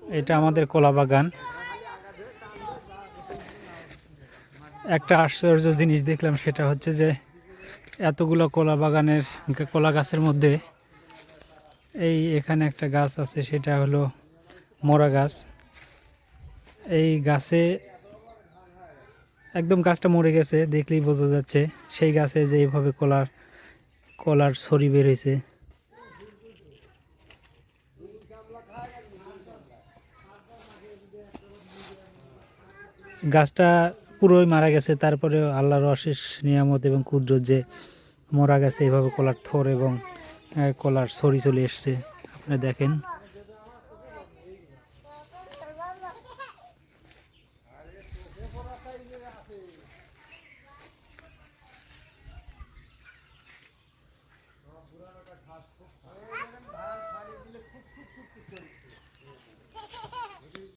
এটা আমাদের কলা বাগান। একটা আশ্চর্য জিনিস দেখলাম, সেটা হচ্ছে যে এতগুলো কলা বাগানের কলা গাছের মধ্যে এখানে একটা গাছ আছে, সেটা হলো মরা গাছ। এই গাছে একদম গাছটা মরে গেছে, দেখলেই বোঝা যাচ্ছে। সেই গাছে যে এইভাবে কলার ছড়ি বের হয়েছে। গাছটা পুরোই মারা গেছে, তারপরেও আল্লাহর অশেষ নিয়ামত এবং কুদরত যে মরা গেছে, এইভাবে কলার থর এবং কলার ছড়ি চলে এসছে। আপনি দেখেন।